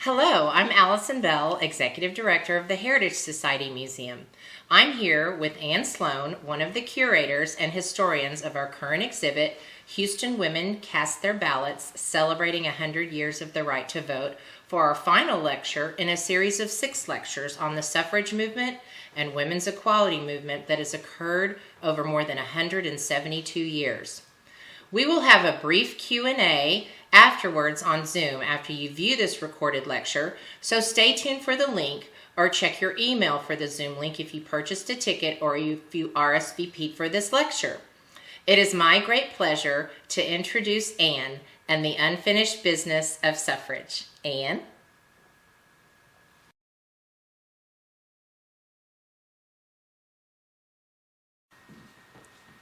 Hello, I'm Allison Bell, Executive Director of the Heritage Society Museum. I'm here with Anne Sloan, one of the curators and historians of our current exhibit, Houston Women Cast Their Ballots, Celebrating 100 Years of the Right to Vote, for our final lecture in a series of 6 lectures on the suffrage movement and women's equality movement that has occurred over more than 172 years. We will have a brief Q&A afterwards on Zoom after you view this recorded lecture, so stay tuned for the link or check your email for the Zoom link if you purchased a ticket or if you RSVP'd for this lecture. It is my great pleasure to introduce Anne and the unfinished business of suffrage. Anne?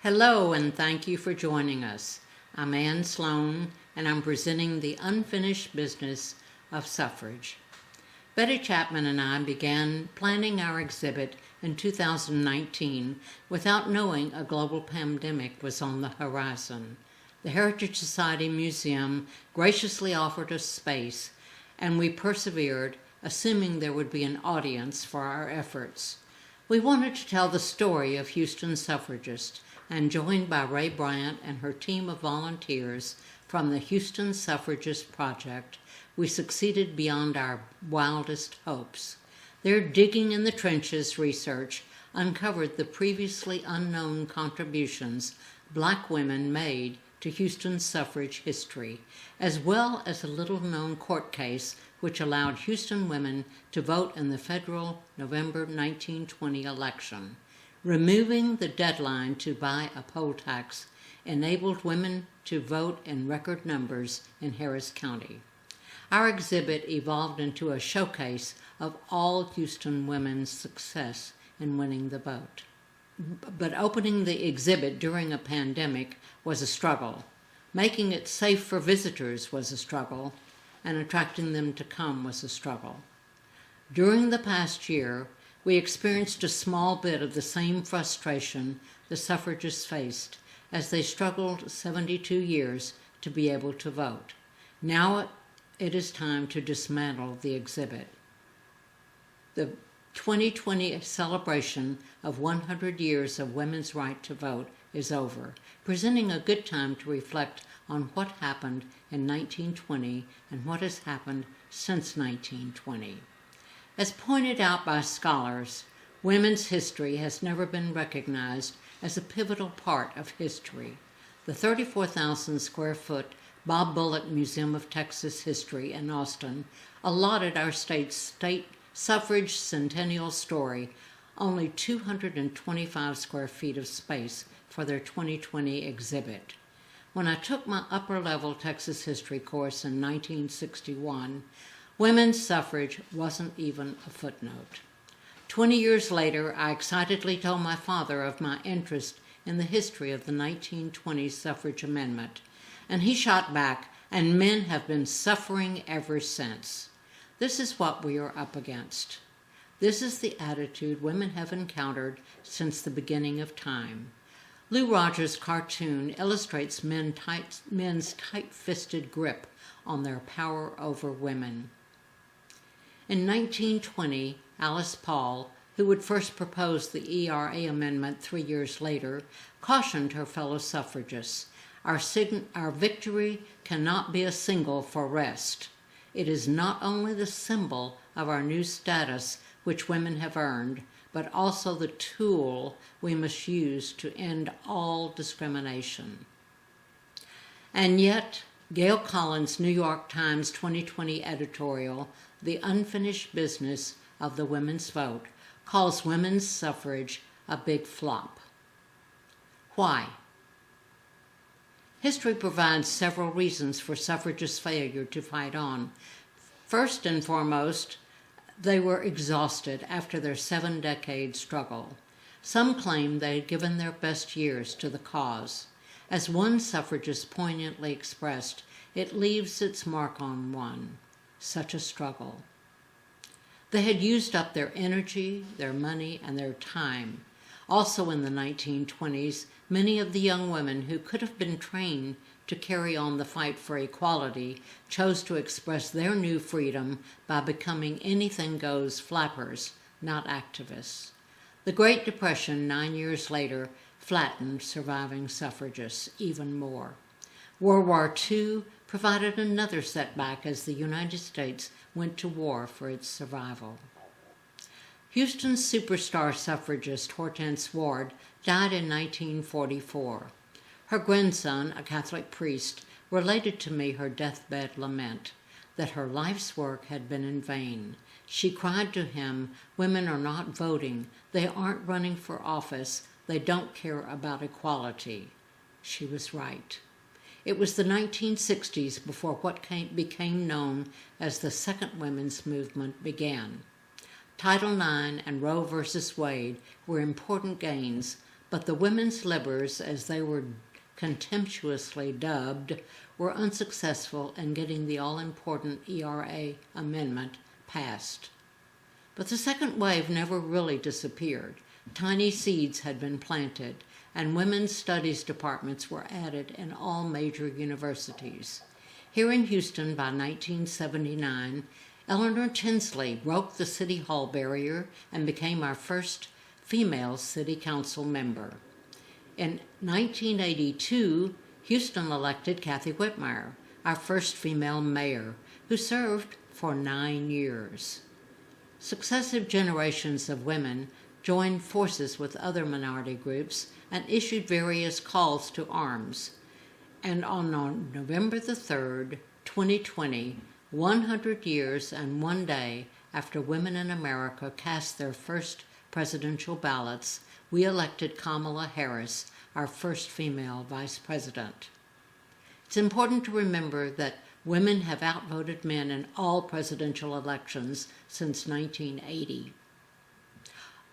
Hello, and thank you for joining us. I'm Anne Sloan, and I'm presenting the unfinished business of suffrage. Betty Chapman and I began planning our exhibit in 2019 without knowing a global pandemic was on the horizon. The Heritage Society Museum graciously offered us space, and we persevered, assuming there would be an audience for our efforts. We wanted to tell the story of Houston suffragists, and joined by Ray Bryant and her team of volunteers from the Houston Suffragist Project, we succeeded beyond our wildest hopes. Their digging in the trenches research uncovered the previously unknown contributions Black women made to Houston's suffrage history, as well as a little-known court case which allowed Houston women to vote in the federal November 1920 election. Removing the deadline to buy a poll tax enabled women to vote in record numbers in Harris County. Our exhibit evolved into a showcase of all Houston women's success in winning the vote. But opening the exhibit during a pandemic was a struggle. Making it safe for visitors was a struggle, and attracting them to come was a struggle. During the past year, we experienced a small bit of the same frustration the suffragists faced as they struggled 72 years to be able to vote. Now it is time to dismantle the exhibit. The 2020 celebration of 100 years of women's right to vote is over, presenting a good time to reflect on what happened in 1920 and what has happened since 1920. As pointed out by scholars, women's history has never been recognized as a pivotal part of history. The 34,000 square foot Bob Bullock Museum of Texas History in Austin allotted our state's state suffrage centennial story only 225 square feet of space for their 2020 exhibit. When I took my upper-level Texas history course in 1961, women's suffrage wasn't even a footnote. 20 years later, I excitedly told my father of my interest in the history of the 1920 suffrage amendment, and he shot back, "And men have been suffering ever since." This is what we are up against. This is the attitude women have encountered since the beginning of time. Lou Rogers' cartoon illustrates men's tight-fisted grip on their power over women. In 1920, Alice Paul, who would first propose the ERA amendment 3 years later, cautioned her fellow suffragists, Our victory cannot be a signal for rest. It is not only the symbol of our new status which women have earned, but also the tool we must use to end all discrimination." And yet, Gail Collins' New York Times 2020 editorial, "The Unfinished Business of the Women's Vote," calls women's suffrage a big flop. Why? History provides several reasons for suffragists' failure to fight on. First and foremost, they were exhausted after their 7-decade struggle. Some claim they had given their best years to the cause. As one suffragist poignantly expressed, it leaves its mark on one. Such a struggle. They had used up their energy, their money, and their time. Also in the 1920s, many of the young women who could have been trained to carry on the fight for equality chose to express their new freedom by becoming anything-goes flappers, not activists. The Great Depression, 9 years later, flattened surviving suffragists even more. World War II provided another setback as the United States went to war for its survival. Houston's superstar suffragist Hortense Ward died in 1944. Her grandson, a Catholic priest, related to me her deathbed lament, that her life's work had been in vain. She cried to him, "Women are not voting. They aren't running for office. They don't care about equality." She was right. It was the 1960s before what became known as the Second Women's Movement began. Title IX and Roe v. Wade were important gains, but the women's libbers, as they were contemptuously dubbed, were unsuccessful in getting the all-important ERA amendment passed. But the second wave never really disappeared. Tiny seeds had been planted, and women's studies departments were added in all major universities. Here in Houston by 1979, Eleanor Tinsley broke the City Hall barrier and became our first female city council member. In 1982, Houston elected Kathy Whitmire, our first female mayor, who served for 9 years. Successive generations of women joined forces with other minority groups and issued various calls to arms. And on November the 3rd, 2020, 100 years and 1 day after women in America cast their first presidential ballots, we elected Kamala Harris, our first female vice president. It's important to remember that women have outvoted men in all presidential elections since 1980.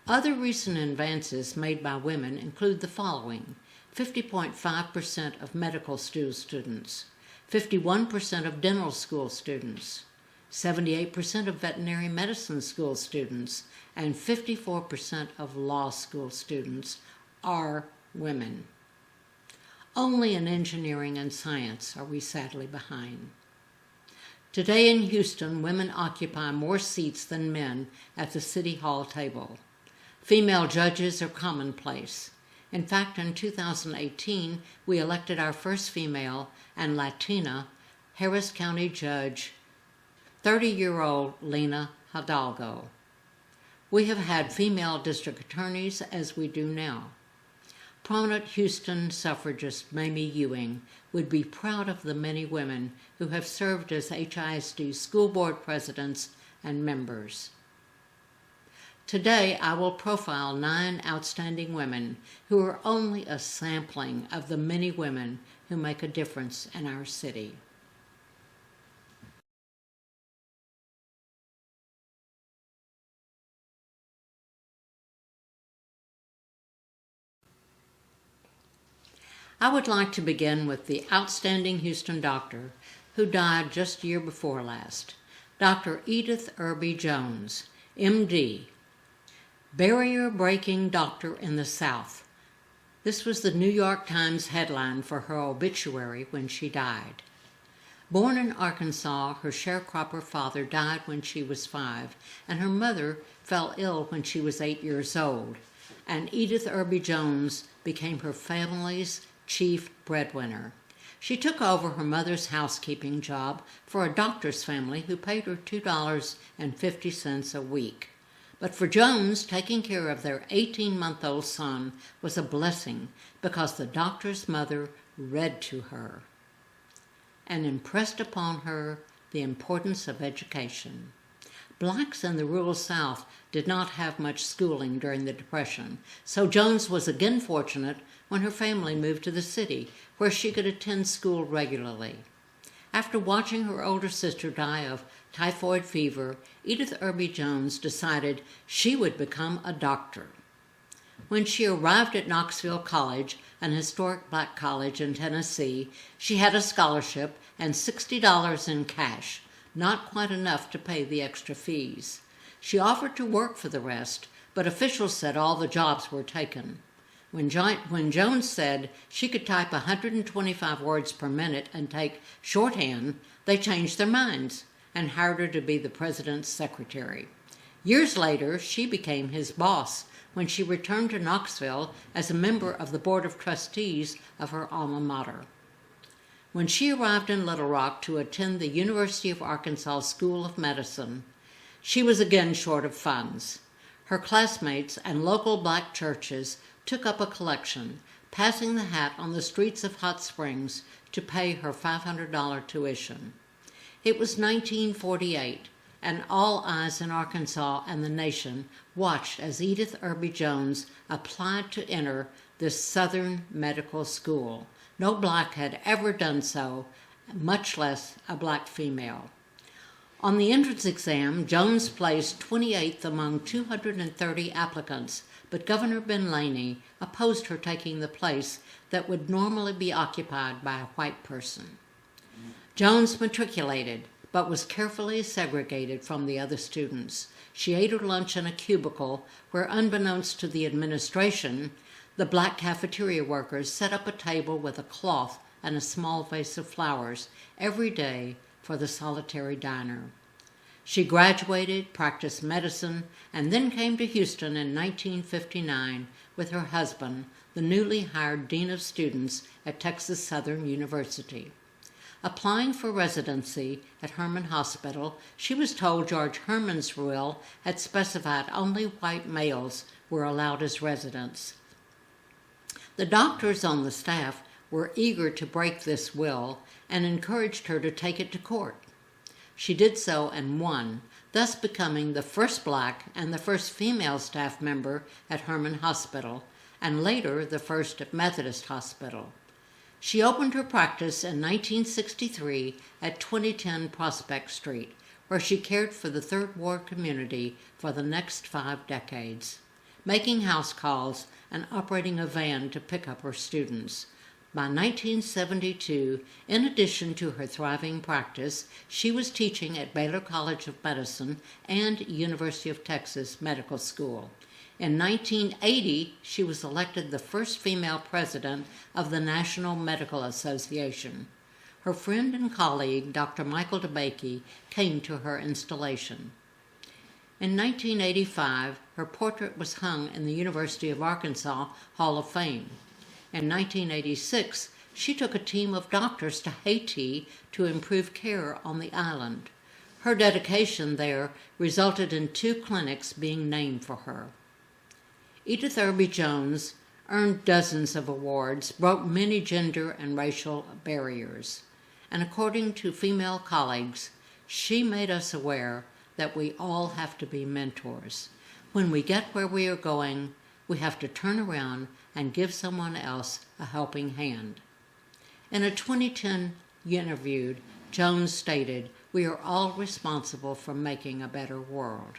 Other recent advances made by women include the following: 50.5% of medical school students, 51% of dental school students, 78% of veterinary medicine school students, and 54% of law school students are women. Only in engineering and science are we sadly behind. Today in Houston, women occupy more seats than men at the City Hall table. Female judges are commonplace. In fact, in 2018, we elected our first female and Latina Harris County Judge, 30-year-old Lena Hidalgo. We have had female district attorneys as we do now. Prominent Houston suffragist Mamie Ewing would be proud of the many women who have served as HISD school board presidents and members. Today, I will profile 9 outstanding women who are only a sampling of the many women who make a difference in our city. I would like to begin with the outstanding Houston doctor who died just a year before last, Dr. Edith Irby Jones, MD, barrier-breaking doctor in the South. This was the New York Times headline for her obituary when she died. Born in Arkansas, her sharecropper father died when she was 5, and her mother fell ill when she was 8 years old, and Edith Irby Jones became her family's chief breadwinner. She took over her mother's housekeeping job for a doctor's family who paid her $2.50 a week. But for Jones, taking care of their 18-month-old son was a blessing because the doctor's mother read to her and impressed upon her the importance of education. Blacks in the rural South did not have much schooling during the Depression, so Jones was again fortunate when her family moved to the city, where she could attend school regularly. After watching her older sister die of typhoid fever, Edith Irby Jones decided she would become a doctor. When she arrived at Knoxville College, an historic black college in Tennessee, she had a scholarship and $60 in cash, not quite enough to pay the extra fees. She offered to work for the rest, but officials said all the jobs were taken. When Jones said she could type 125 words per minute and take shorthand, they changed their minds and hired her to be the president's secretary. Years later, she became his boss when she returned to Knoxville as a member of the Board of Trustees of her alma mater. When she arrived in Little Rock to attend the University of Arkansas School of Medicine, she was again short of funds. Her classmates and local black churches took up a collection, passing the hat on the streets of Hot Springs to pay her $500 tuition. It was 1948, and all eyes in Arkansas and the nation watched as Edith Irby Jones applied to enter this Southern medical school. No black had ever done so, much less a black female. On the entrance exam, Jones placed 28th among 230 applicants, but Governor Ben Laney opposed her taking the place that would normally be occupied by a white person. Jones matriculated, but was carefully segregated from the other students. She ate her lunch in a cubicle where, unbeknownst to the administration, the black cafeteria workers set up a table with a cloth and a small vase of flowers every day for the solitary diner. She graduated, practiced medicine, and then came to Houston in 1959 with her husband, the newly hired dean of students at Texas Southern University. Applying for residency at Herman Hospital, she was told George Herman's will had specified only white males were allowed as residents. The doctors on the staff were eager to break this will and encouraged her to take it to court. She did so and won, thus becoming the first black and the first female staff member at Herman Hospital, and later the first at Methodist Hospital. She opened her practice in 1963 at 2010 Prospect Street, where she cared for the Third Ward community for the next 5 decades, making house calls and operating a van to pick up her students. By 1972, in addition to her thriving practice, she was teaching at Baylor College of Medicine and University of Texas Medical School. In 1980, she was elected the first female president of the National Medical Association. Her friend and colleague, Dr. Michael DeBakey, came to her installation. In 1985, her portrait was hung in the University of Arkansas Hall of Fame. In 1986, she took a team of doctors to Haiti to improve care on the island. Her dedication there resulted in 2 clinics being named for her. Edith Irby Jones earned dozens of awards, broke many gender and racial barriers, and according to female colleagues, she made us aware that we all have to be mentors. When we get where we are going, we have to turn around and give someone else a helping hand. In a 2010 interview, Jones stated, "We are all responsible for making a better world."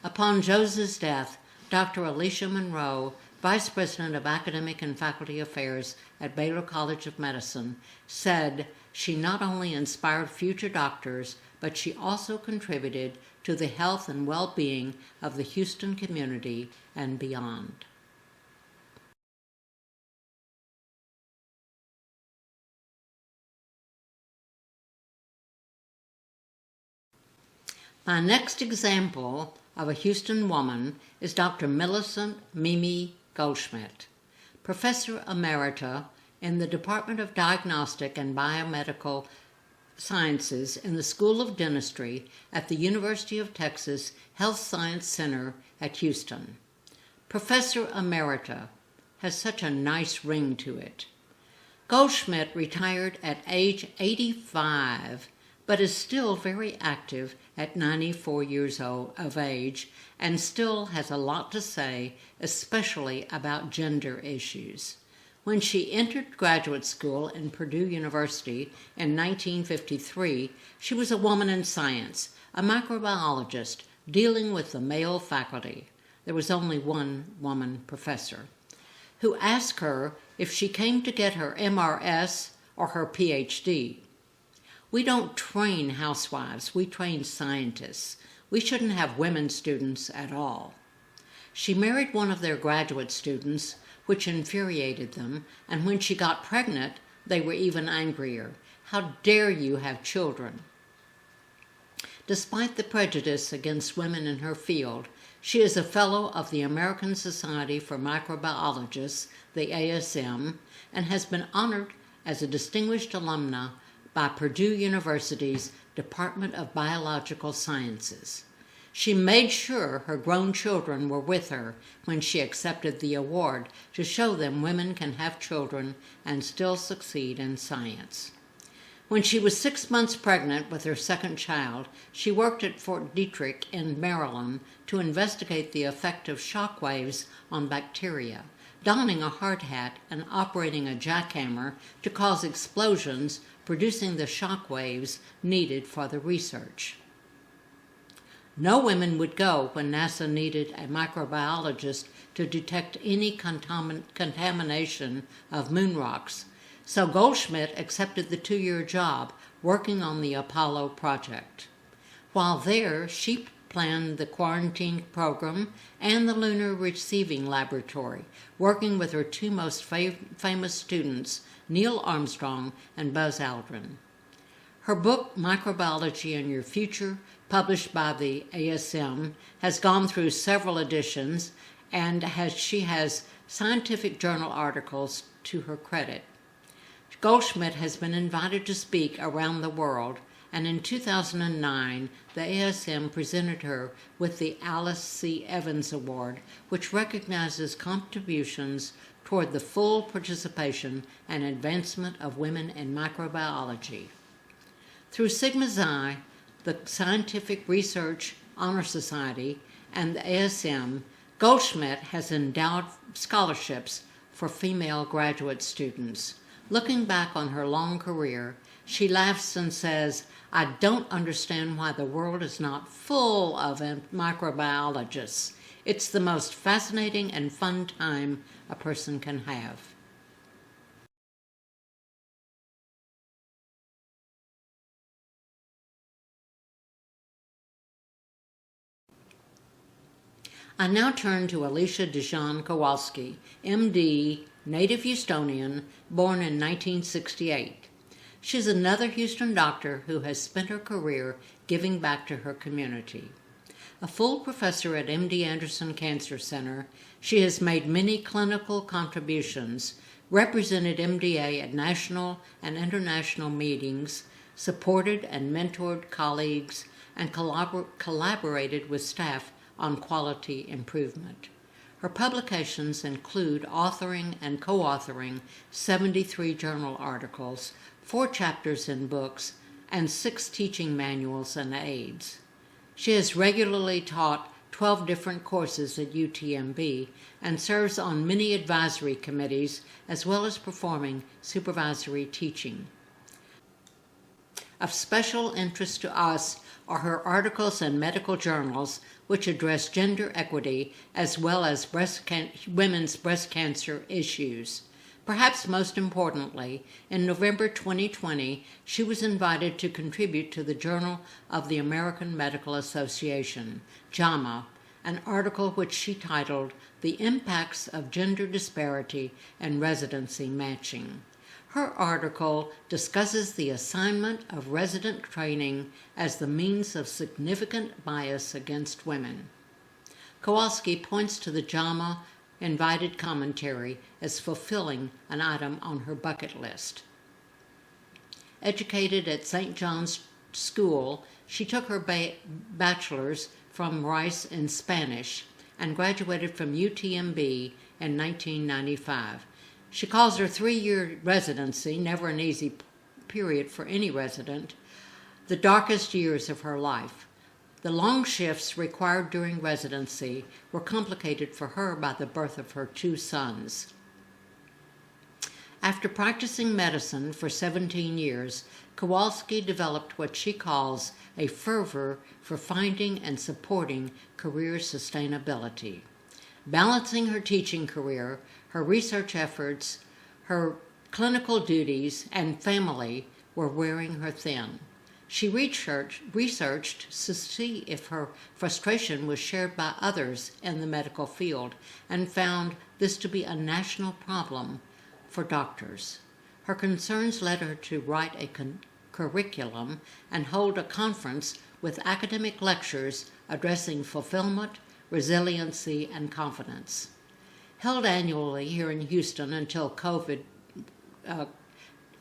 Upon Jones's death, Dr. Alicia Monroe, Vice President of Academic and Faculty Affairs at Baylor College of Medicine, said she not only inspired future doctors, but she also contributed to the health and well-being of the Houston community and beyond. My next example of a Houston woman is Dr. Milicent Mimi Goldschmidt, Professor Emerita in the Department of Diagnostic and Biomedical Sciences in the School of Dentistry at the University of Texas Health Science Center at Houston. Professor Emerita has such a nice ring to it. Goldschmidt retired at age 85, but is still very active at 94 years of age and still has a lot to say, especially about gender issues. When she entered graduate school in Purdue University in 1953, she was a woman in science, a microbiologist dealing with the male faculty. There was only one woman professor, who asked her if she came to get her MRS or her PhD. We don't train housewives, we train scientists. We shouldn't have women students at all. She married one of their graduate students, which infuriated them, and when she got pregnant, they were even angrier. How dare you have children? Despite the prejudice against women in her field, she is a fellow of the American Society for Microbiologists, the ASM, and has been honored as a distinguished alumna by Purdue University's Department of Biological Sciences. She made sure her grown children were with her when she accepted the award to show them women can have children and still succeed in science. When she was 6 months pregnant with her second child, she worked at Fort Detrick in Maryland to investigate the effect of shock waves on bacteria, donning a hard hat and operating a jackhammer to cause explosions, producing the shock waves needed for the research. No women would go when NASA needed a microbiologist to detect any contamination of moon rocks, so Goldschmidt accepted the 2-year job working on the Apollo project. While there, she planned the quarantine program and the lunar receiving laboratory, working with her 2 most famous students, Neil Armstrong and Buzz Aldrin. Her book, Microbiology and Your Future, published by the ASM, has gone through several editions, and she has scientific journal articles to her credit. Goldschmidt has been invited to speak around the world, and in 2009, the ASM presented her with the Alice C. Evans Award, which recognizes contributions toward the full participation and advancement of women in microbiology. Through Sigma Xi, the Scientific Research Honor Society, and the ASM, Goldschmidt has endowed scholarships for female graduate students. Looking back on her long career, she laughs and says, "I don't understand why the world is not full of microbiologists. It's the most fascinating and fun time a person can have." I now turn to Alicia DeJohn Kowalski, M.D., native Houstonian, born in 1968. She's another Houston doctor who has spent her career giving back to her community. A full professor at MD Anderson Cancer Center, she has made many clinical contributions, represented MDA at national and international meetings, supported and mentored colleagues, and collaborated with staff on quality improvement. Her publications include authoring and co-authoring 73 journal articles, 4 chapters in books, and 6 teaching manuals and aids. She has regularly taught 12 different courses at UTMB and serves on many advisory committees as well as performing supervisory teaching. Of special interest to us are her articles in medical journals which address gender equity as well as women's breast cancer issues. Perhaps most importantly, in November 2020, she was invited to contribute to the Journal of the American Medical Association, JAMA, an article which she titled "The Impacts of Gender Disparity and Residency Matching." Her article discusses the assignment of resident training as the means of significant bias against women. Kowalski points to the JAMA invited commentary as fulfilling an item on her bucket list. Educated at St. John's School, she took her bachelor's from Rice in Spanish and graduated from UTMB in 1995. She calls her 3-year residency, never an easy period for any resident, the darkest years of her life. The long shifts required during residency were complicated for her by the birth of her 2 sons. After practicing medicine for 17 years, Kowalski developed what she calls a fervor for finding and supporting career sustainability. Balancing her teaching career, her research efforts, her clinical duties, and family were wearing her thin. She researched to see if her frustration was shared by others in the medical field and found this to be a national problem for doctors. Her concerns led her to write a curriculum and hold a conference with academic lectures addressing fulfillment, resiliency, and confidence. Held annually here in Houston until COVID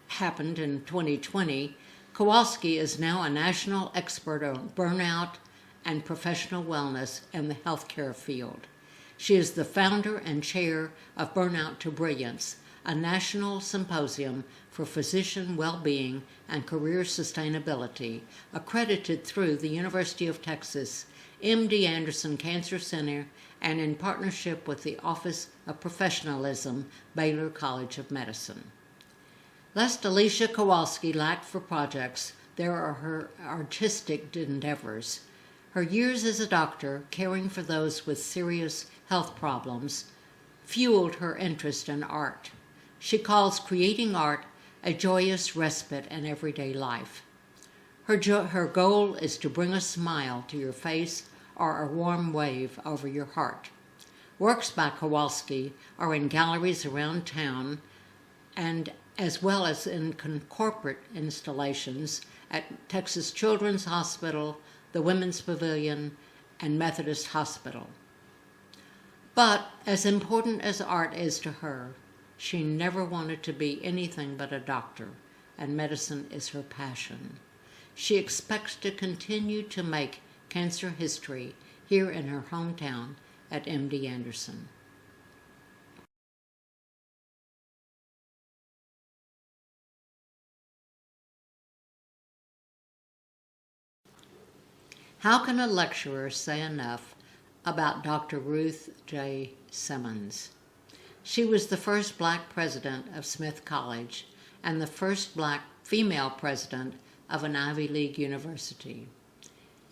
happened in 2020, Kowalski is now a national expert on burnout and professional wellness in the healthcare field. She is the founder and chair of Burnout to Brilliance, a national symposium for physician well-being and career sustainability, accredited through the University of Texas, MD Anderson Cancer Center, and in partnership with the Office of Professionalism, Baylor College of Medicine. Lest Alicia Kowalski lacked for projects, there are her artistic endeavors. Her years as a doctor, caring for those with serious health problems, fueled her interest in art. She calls creating art a joyous respite in everyday life. Her goal is to bring a smile to your face or a warm wave over your heart. Works by Kowalski are in galleries around town and as well as in corporate installations at Texas Children's Hospital, the Women's Pavilion, and Methodist Hospital. But as important as art is to her, she never wanted to be anything but a doctor, and medicine is her passion. She expects to continue to make cancer history here in her hometown at MD Anderson. How can a lecturer say enough about Dr. Ruth J. Simmons? She was the first black president of Smith College and the first black female president of an Ivy League university.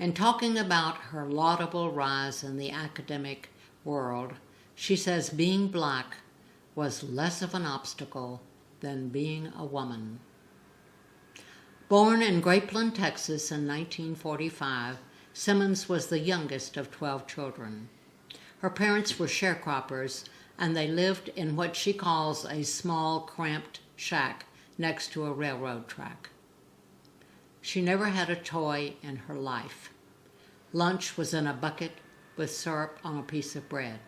In talking about her laudable rise in the academic world, she says being black was less of an obstacle than being a woman. Born in Grapeland, Texas in 1945, Simmons was the youngest of 12 children. Her parents were sharecroppers, and they lived in what she calls a small, cramped shack next to a railroad track. She never had a toy in her life. Lunch was in a bucket with syrup on a piece of bread.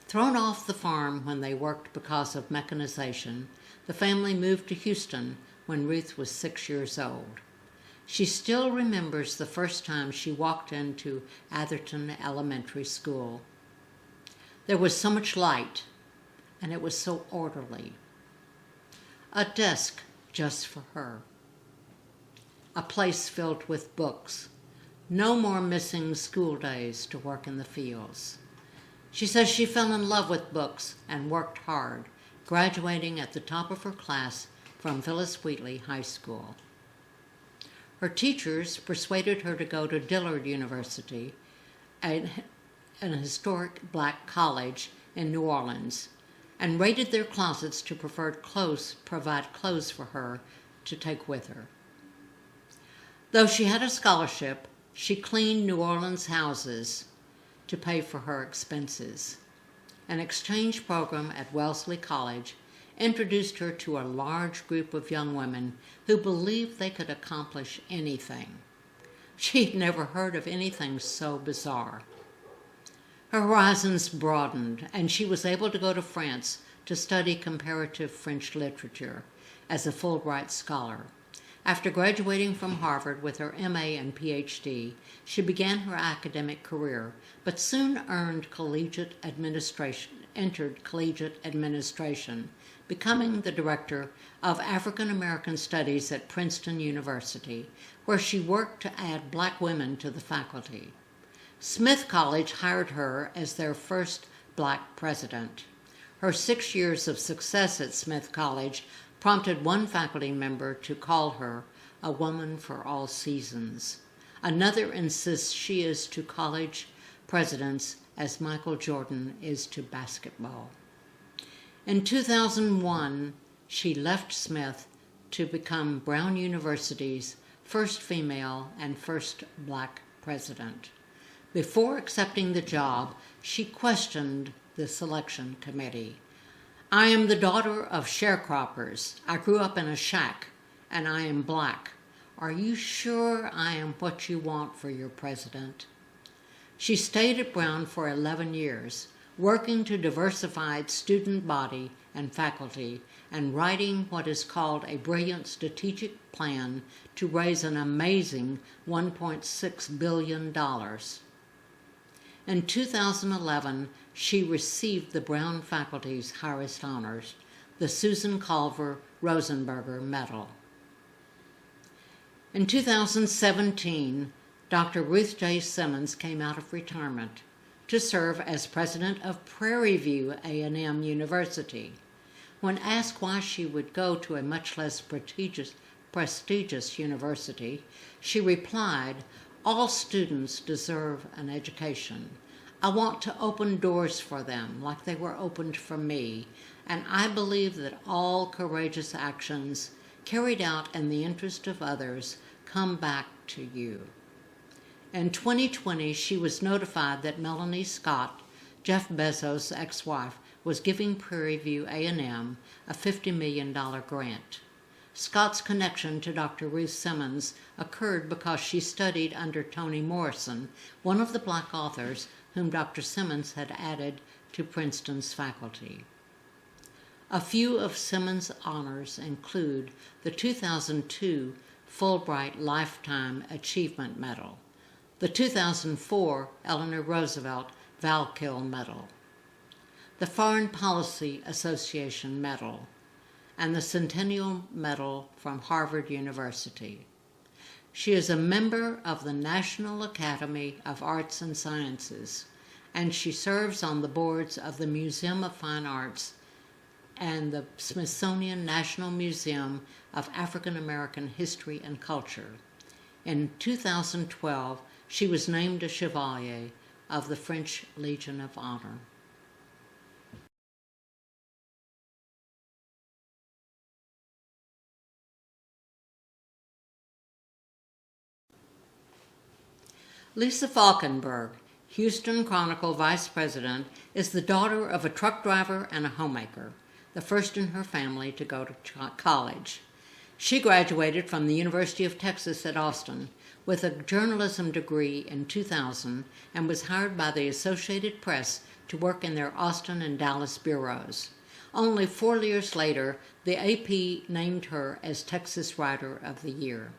Thrown off the farm when they worked because of mechanization, the family moved to Houston when Ruth was 6 years old. She still remembers the first time she walked into Atherton Elementary School. There was so much light, and it was so orderly. A desk just for her. A place filled with books. No more missing school days to work in the fields. She says she fell in love with books and worked hard, graduating at the top of her class from Phyllis Wheatley High School. Her teachers persuaded her to go to Dillard University, an historic black college in New Orleans, and raided their closets to provide clothes for her to take with her. Though she had a scholarship, she cleaned New Orleans houses to pay for her expenses. An exchange program at Wellesley College introduced her to a large group of young women who believed they could accomplish anything. She'd never heard of anything so bizarre. Her horizons broadened, and she was able to go to France to study comparative French literature as a Fulbright scholar. After graduating from Harvard with her MA and PhD, she began her academic career, but soon entered collegiate administration, becoming the director of African American Studies at Princeton University, where she worked to add black women to the faculty. Smith College hired her as their first black president. Her 6 years of success at Smith College prompted one faculty member to call her a woman for all seasons. Another insists she is to college presidents as Michael Jordan is to basketball. In 2001, she left Smith to become Brown University's first female and first black president. Before accepting the job, she questioned the selection committee. "I am the daughter of sharecroppers. I grew up in a shack, and I am black. Are you sure I am what you want for your president?" She stayed at Brown for 11 years, working to diversify its student body and faculty, and writing what is called a brilliant strategic plan to raise an amazing $1.6 billion. In 2011, she received the Brown faculty's highest honors, the Susan Culver Rosenberger Medal. In 2017, Dr. Ruth J Simmons came out of retirement to serve as president of Prairie View A&M University. When asked why she would go to a much less prestigious university, she replied, "All students deserve an education. I want to open doors for them like they were opened for me, and I believe that all courageous actions carried out in the interest of others come back to you." In 2020, she was notified that Melanie Scott, Jeff Bezos' ex-wife, was giving Prairie View A&M a $50 million grant. Scott's connection to Dr. Ruth Simmons occurred because she studied under Toni Morrison, one of the black authors whom Dr. Simmons had added to Princeton's faculty. A few of Simmons' honors include the 2002 Fulbright Lifetime Achievement Medal, the 2004 Eleanor Roosevelt Valkill Medal, the Foreign Policy Association Medal, and the Centennial Medal from Harvard University. She is a member of the National Academy of Arts and Sciences, and she serves on the boards of the Museum of Fine Arts and the Smithsonian National Museum of African American History and Culture. In 2012, she was named a Chevalier of the French Legion of Honor. Lisa Falkenberg, Houston Chronicle Vice President, is the daughter of a truck driver and a homemaker, the first in her family to go to college. She graduated from the University of Texas at Austin with a journalism degree in 2000 and was hired by the Associated Press to work in their Austin and Dallas bureaus. Only 4 years later, the AP named her as Texas Writer of the Year.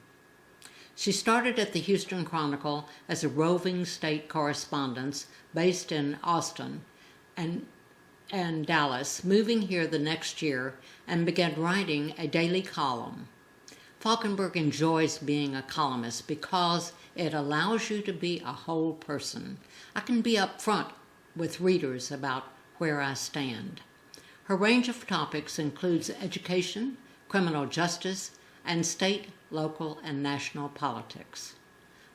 She started at the Houston Chronicle as a roving state correspondent based in Austin and Dallas, moving here the next year, and began writing a daily column. Falkenberg enjoys being a columnist because it allows you to be a whole person. I can be upfront with readers about where I stand. Her range of topics includes education, criminal justice, and state, local, and national politics.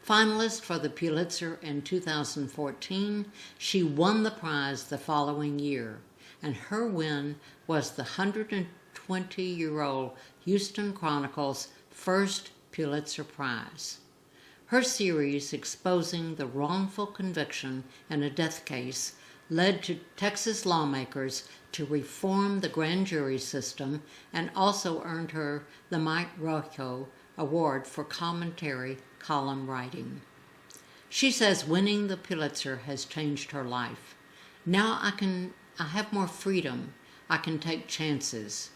Finalist for the Pulitzer in 2014, she won the prize the following year, and her win was the 120-year-old Houston Chronicle's first Pulitzer Prize. Her series exposing the wrongful conviction in a death case led to Texas lawmakers to reform the grand jury system and also earned her the Mike Rocho Award for commentary column writing. She says winning the Pulitzer has changed her life. Now I have more freedom. I can take chances.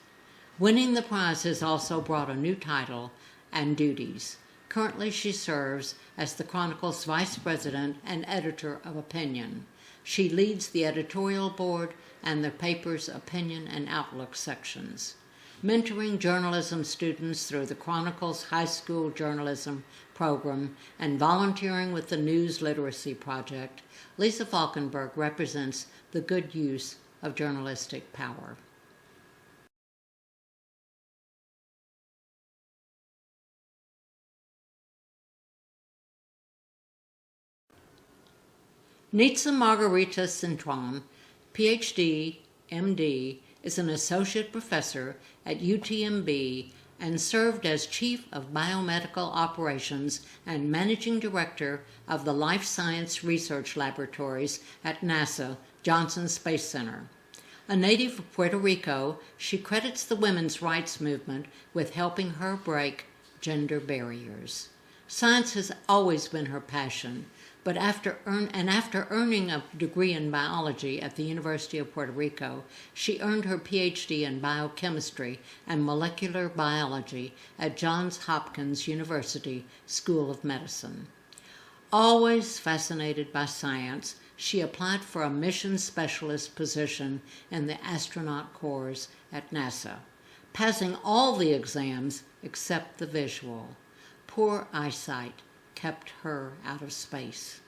Winning the prize has also brought a new title and duties. Currently, she serves as the Chronicle's Vice President and Editor of Opinion. She leads the editorial board and the paper's opinion and outlook sections. Mentoring journalism students through the Chronicle's high school journalism program and volunteering with the News Literacy Project, Lisa Falkenberg represents the good use of journalistic power. Nitza Margarita Cintrón, Ph.D., M.D., is an associate professor at UTMB and served as Chief of Biomedical Operations and Managing Director of the Life Science Research Laboratories at NASA Johnson Space Center. A native of Puerto Rico, she credits the women's rights movement with helping her break gender barriers. Science has always been her passion, but after earning a degree in biology at the University of Puerto Rico, she earned her PhD in biochemistry and molecular biology at Johns Hopkins University School of Medicine. Always fascinated by science, she applied for a mission specialist position in the astronaut corps at NASA, passing all the exams except the visual. Poor eyesight kept her out of space.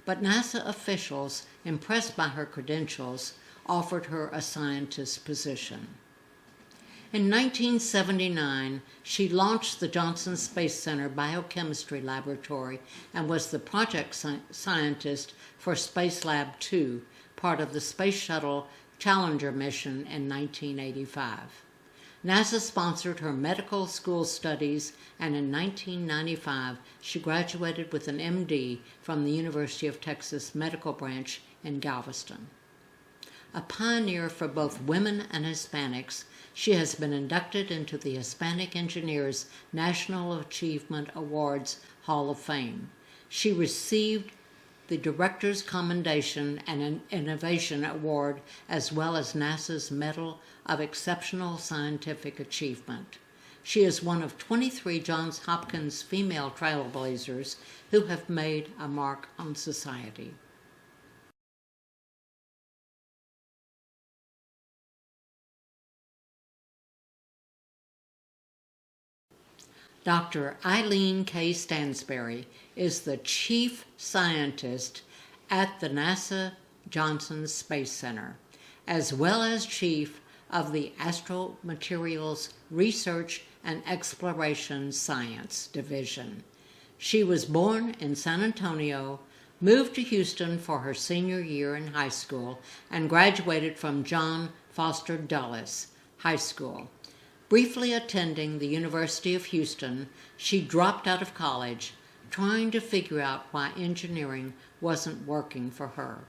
But NASA officials, impressed by her credentials, offered her a scientist position. In 1979, she launched the Johnson Space Center Biochemistry Laboratory and was the project scientist for Space Lab 2, part of the Space Shuttle Challenger mission in 1985. NASA sponsored her medical school studies, and in 1995 she graduated with an MD from the University of Texas Medical Branch in Galveston. A pioneer for both women and Hispanics, she has been inducted into the Hispanic Engineers National Achievement Awards Hall of Fame. She received the Director's Commendation and an Innovation Award, as well as NASA's Medal of Exceptional Scientific Achievement. She is one of 23 Johns Hopkins female trailblazers who have made a mark on society. Dr. Eileen K Stansberry is the chief scientist at the NASA Johnson Space Center, as well as chief of the Astromaterials Research and Exploration Science Division. She was born in San Antonio, moved to Houston for her senior year in high school, and graduated from John Foster Dulles High School. Briefly attending the University of Houston, she dropped out of college, trying to figure out why engineering wasn't working for her.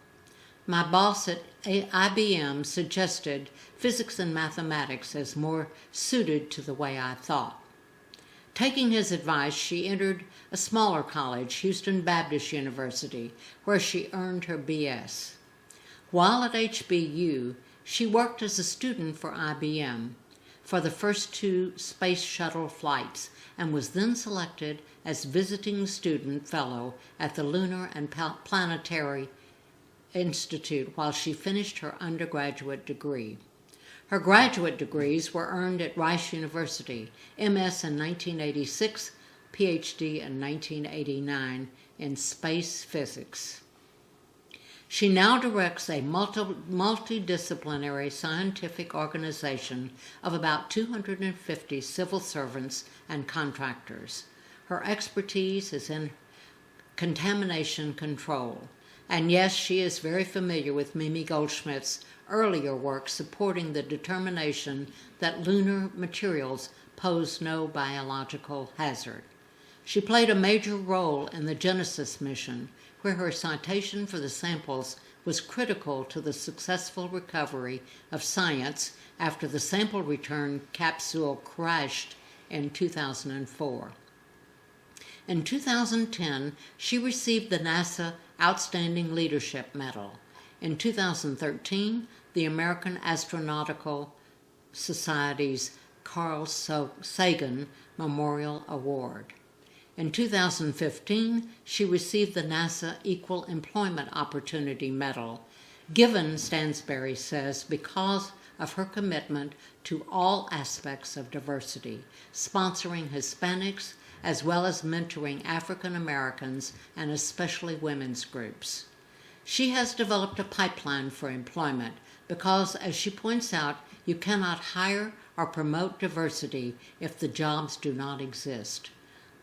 My boss at IBM suggested physics and mathematics as more suited to the way I thought. Taking his advice, she entered a smaller college, Houston Baptist University, where she earned her BS. While at HBU, she worked as a student for IBM for the first 2 space shuttle flights and was then selected as visiting student fellow at the Lunar and Planetary Institute while she finished her undergraduate degree. Her graduate degrees were earned at Rice University, MS in 1986, PhD in 1989 in space physics. She now directs a multidisciplinary scientific organization of about 250 civil servants and contractors. Her expertise is in contamination control. And yes, she is very familiar with Mimi Goldschmidt's earlier work supporting the determination that lunar materials pose no biological hazard. She played a major role in the Genesis mission, where her citation for the samples was critical to the successful recovery of science after the sample return capsule crashed in 2004. In 2010, she received the NASA Outstanding Leadership Medal. In 2013, the American Astronautical Society's Carl Sagan Memorial Award. In 2015, she received the NASA Equal Employment Opportunity Medal, given, Stansberry says, because of her commitment to all aspects of diversity, sponsoring Hispanics as well as mentoring African Americans and especially women's groups. She has developed a pipeline for employment because, as she points out, you cannot hire or promote diversity if the jobs do not exist.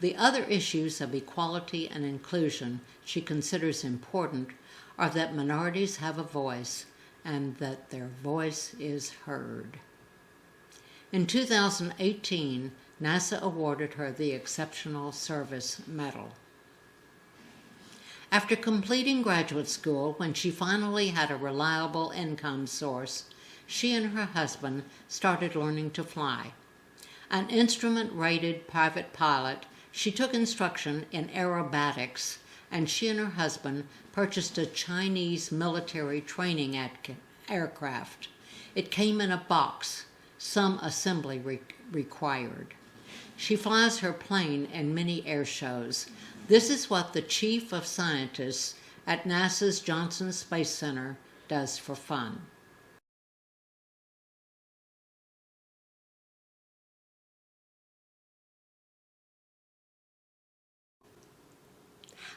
The other issues of equality and inclusion she considers important are that minorities have a voice and that their voice is heard. In 2018, NASA awarded her the Exceptional Service Medal. After completing graduate school, when she finally had a reliable income source, she and her husband started learning to fly. An instrument-rated private pilot, she took instruction in aerobatics, and she and her husband purchased a Chinese military training aircraft. It came in a box, some assembly required. She flies her plane in many air shows. This is what the chief of scientists at NASA's Johnson Space Center does for fun.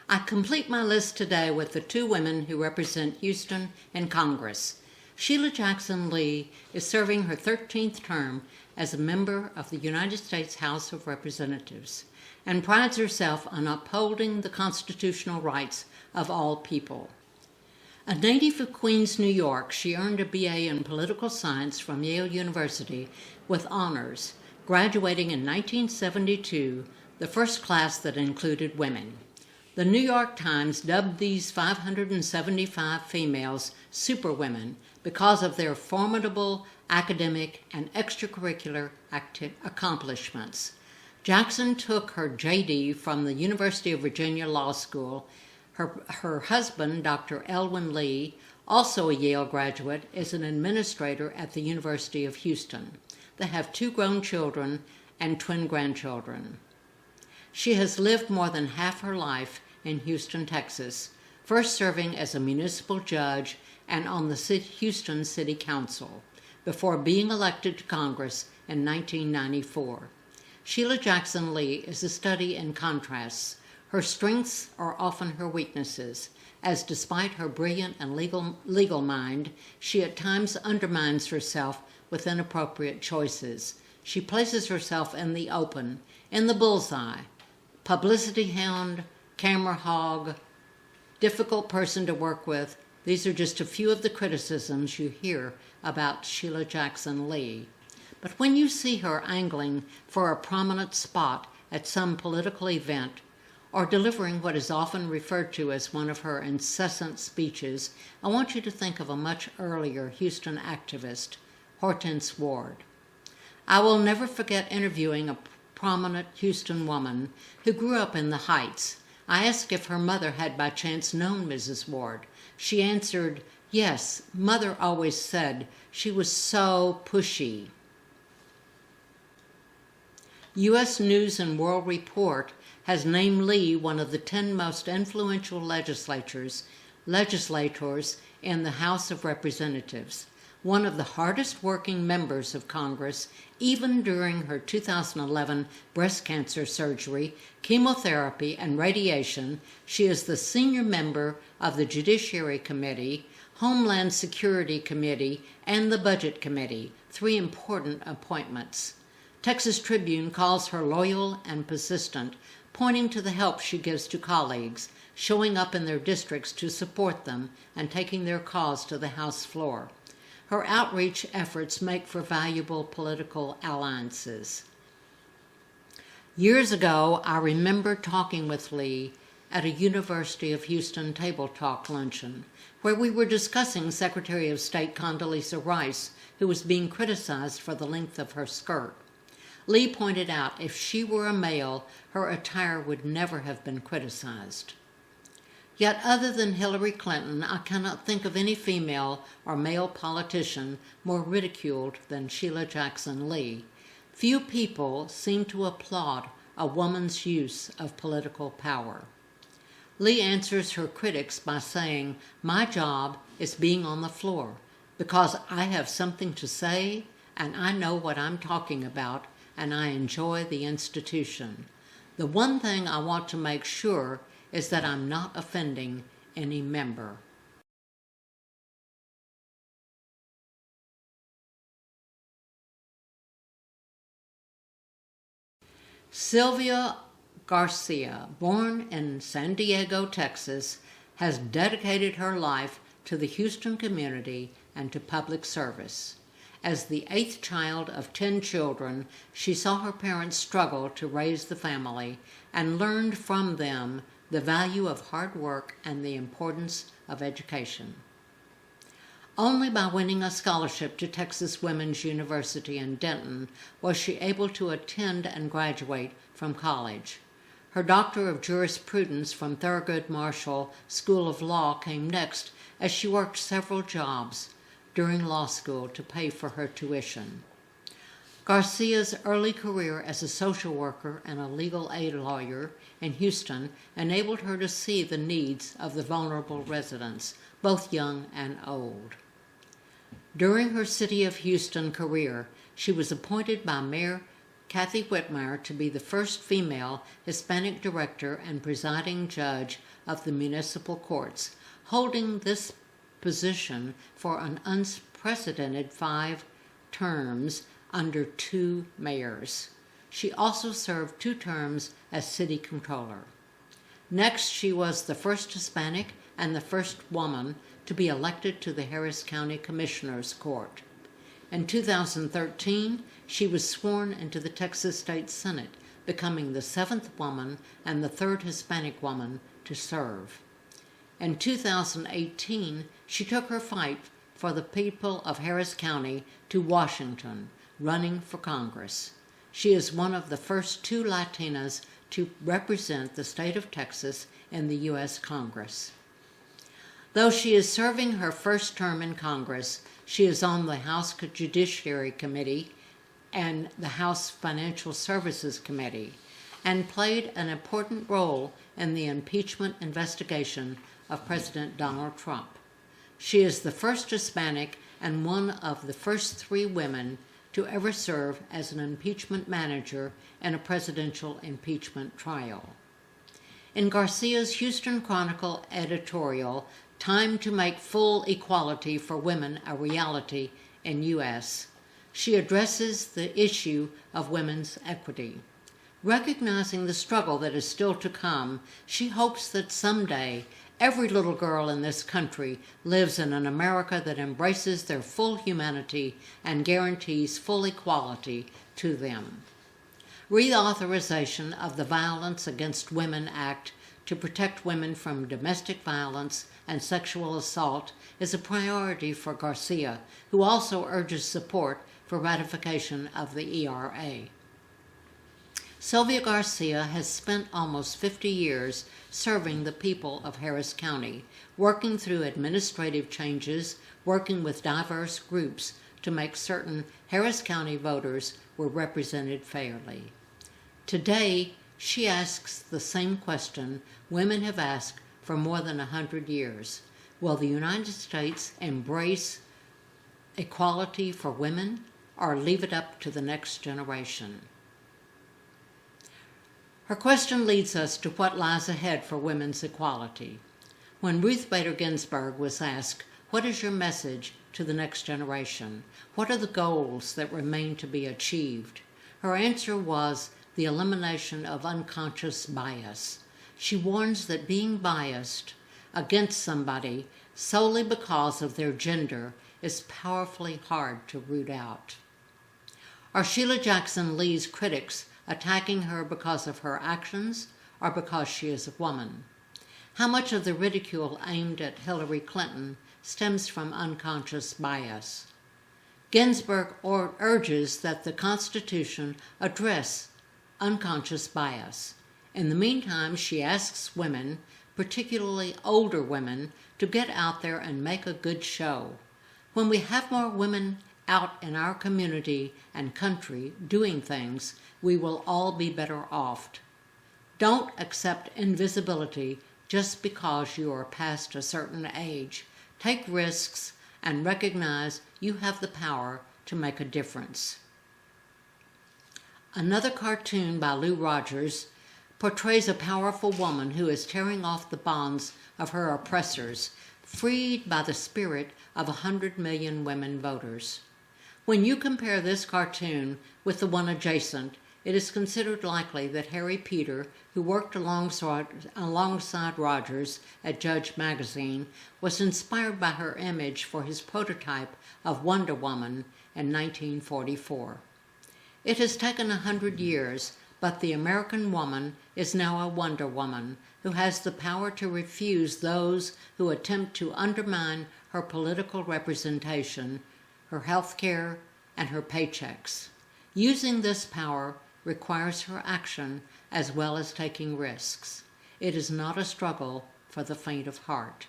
I complete my list today with the two women who represent Houston in Congress. Sheila Jackson Lee is serving her 13th term as a member of the United States House of Representatives and prides herself on upholding the constitutional rights of all people. A native of Queens, New York, she earned a BA in political science from Yale University with honors, graduating in 1972, the first class that included women. The New York Times dubbed these 575 females superwomen because of their formidable academic and extracurricular accomplishments. Jackson took her JD from the University of Virginia Law School. Her husband, Dr. Elwin Lee, also a Yale graduate, is an administrator at the University of Houston. They have 2 grown children and twin grandchildren. She has lived more than half her life in Houston, Texas, first serving as a municipal judge and on the Houston City Council, before being elected to Congress in 1994. Sheila Jackson Lee is a study in contrasts. Her strengths are often her weaknesses, as despite her brilliant and legal mind, she at times undermines herself with inappropriate choices. She places herself in the open, in the bullseye, publicity hound, camera hog, difficult person to work with. These are just a few of the criticisms you hear about Sheila Jackson Lee. But when you see her angling for a prominent spot at some political event, or delivering what is often referred to as one of her incessant speeches, I want you to think of a much earlier Houston activist, Hortense Ward. I will never forget interviewing a prominent Houston woman who grew up in the Heights. I asked if her mother had by chance known Mrs. Ward. She answered, yes, Mother always said she was so pushy. U.S. News and World Report has named Lee one of the 10 most influential legislators in the House of Representatives, one of the hardest working members of Congress. Even during her 2011 breast cancer surgery, chemotherapy, and radiation, she is the senior member of the Judiciary Committee, Homeland Security Committee, and the Budget Committee, 3 important appointments. Texas Tribune calls her loyal and persistent, pointing to the help she gives to colleagues, showing up in their districts to support them, and taking their cause to the House floor. Her outreach efforts make for valuable political alliances. Years ago, I remember talking with Lee at a University of Houston table talk luncheon, where we were discussing Secretary of State Condoleezza Rice, who was being criticized for the length of her skirt. Lee pointed out if she were a male, her attire would never have been criticized. Yet other than Hillary Clinton, I cannot think of any female or male politician more ridiculed than Sheila Jackson Lee. Few people seem to applaud a woman's use of political power. Lee answers her critics by saying, my job is being on the floor because I have something to say and I know what I'm talking about and I enjoy the institution. The one thing I want to make sure is that I'm not offending any member. Sylvia Garcia, born in San Diego, Texas, has dedicated her life to the Houston community and to public service. As the 8th child of 10 children, she saw her parents struggle to raise the family and learned from them the value of hard work and the importance of education. Only by winning a scholarship to Texas Women's University in Denton was she able to attend and graduate from college. Her Doctor of Jurisprudence from Thurgood Marshall School of Law came next as she worked several jobs during law school to pay for her tuition. Garcia's early career as a social worker and a legal aid lawyer in Houston enabled her to see the needs of the vulnerable residents, both young and old. During her City of Houston career, she was appointed by Mayor Kathy Whitmire to be the first female Hispanic director and presiding judge of the municipal courts, holding this position for an unprecedented 5 terms under 2 mayors. She also served 2 terms as city controller. Next, she was the first Hispanic and the first woman to be elected to the Harris County Commissioner's Court. In 2013, she was sworn into the Texas State Senate, becoming the 7th woman and the 3rd Hispanic woman to serve. In 2018, she took her fight for the people of Harris County to Washington, running for Congress. She is one of the first 2 Latinas to represent the state of Texas in the U.S. Congress. Though she is serving her first term in Congress, she is on the House Judiciary Committee and the House Financial Services Committee, and played an important role in the impeachment investigation of President Donald Trump. She is the first Hispanic and one of the first 3 women to ever serve as an impeachment manager in a presidential impeachment trial. In Garcia's Houston Chronicle editorial, Time to Make Full Equality for Women a Reality in U.S., she addresses the issue of women's equity. Recognizing the struggle that is still to come, she hopes that someday every little girl in this country lives in an America that embraces their full humanity and guarantees full equality to them. Reauthorization of the Violence Against Women Act to protect women from domestic violence and sexual assault is a priority for Garcia, who also urges support for ratification of the ERA. Sylvia Garcia has spent almost 50 years serving the people of Harris County, working through administrative changes, working with diverse groups to make certain Harris County voters were represented fairly. Today, she asks the same question women have asked for more than 100 years. Will the United States embrace equality for women or leave it up to the next generation? Her question leads us to what lies ahead for women's equality. When Ruth Bader Ginsburg was asked, "What is your message to the next generation? What are the goals that remain to be achieved?" her answer was the elimination of unconscious bias. She warns that being biased against somebody solely because of their gender is powerfully hard to root out. Are Sheila Jackson Lee's critics attacking her because of her actions or because she is a woman? How much of the ridicule aimed at Hillary Clinton stems from unconscious bias? Ginsburg urges that the Constitution address unconscious bias. In the meantime, she asks women, particularly older women, to get out there and make a good show. When we have more women out in our community and country doing things, we will all be better off. Don't accept invisibility just because you are past a certain age. Take risks and recognize you have the power to make a difference. Another cartoon by Lou Rogers portrays a powerful woman who is tearing off the bonds of her oppressors, freed by the spirit of 100 million women voters. When you compare this cartoon with the one adjacent, it is considered likely that Harry Peter, who worked alongside Rogers at Judge Magazine, was inspired by her image for his prototype of Wonder Woman in 1944. It has taken 100 years, but the American woman is now a Wonder Woman who has the power to refuse those who attempt to undermine her political representation, her health care, and her paychecks. Using this power requires her action as well as taking risks. It is not a struggle for the faint of heart.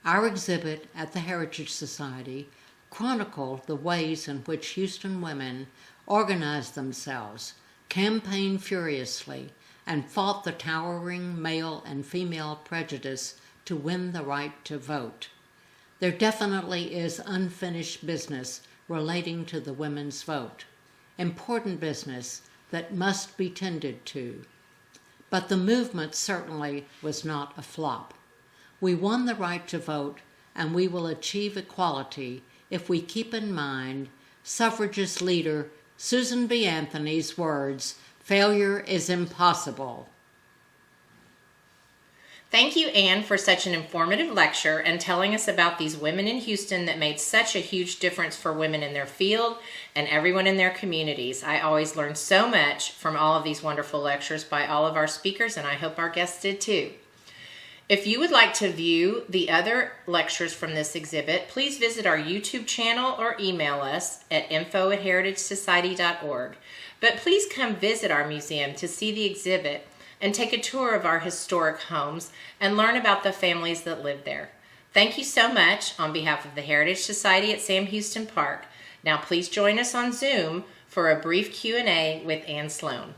Our exhibit at the Heritage Society chronicled the ways in which Houston women organized themselves, campaigned furiously, and fought the towering male and female prejudice to win the right to vote. There definitely is unfinished business relating to the women's vote, important business that must be tended to. But the movement certainly was not a flop. We won the right to vote, and we will achieve equality if we keep in mind suffragist leader Susan B. Anthony's words, "Failure is impossible." Thank you, Anne, for such an informative lecture and telling us about these women in Houston that made such a huge difference for women in their field and everyone in their communities. I always learn so much from all of these wonderful lectures by all of our speakers, and I hope our guests did too. If you would like to view the other lectures from this exhibit, please visit our YouTube channel or email us at info@heritagesociety.org. But please come visit our museum to see the exhibit and take a tour of our historic homes and learn about the families that live there. Thank you so much on behalf of the Heritage Society at Sam Houston Park. Now please join us on Zoom for a brief Q&A with Anne Sloan.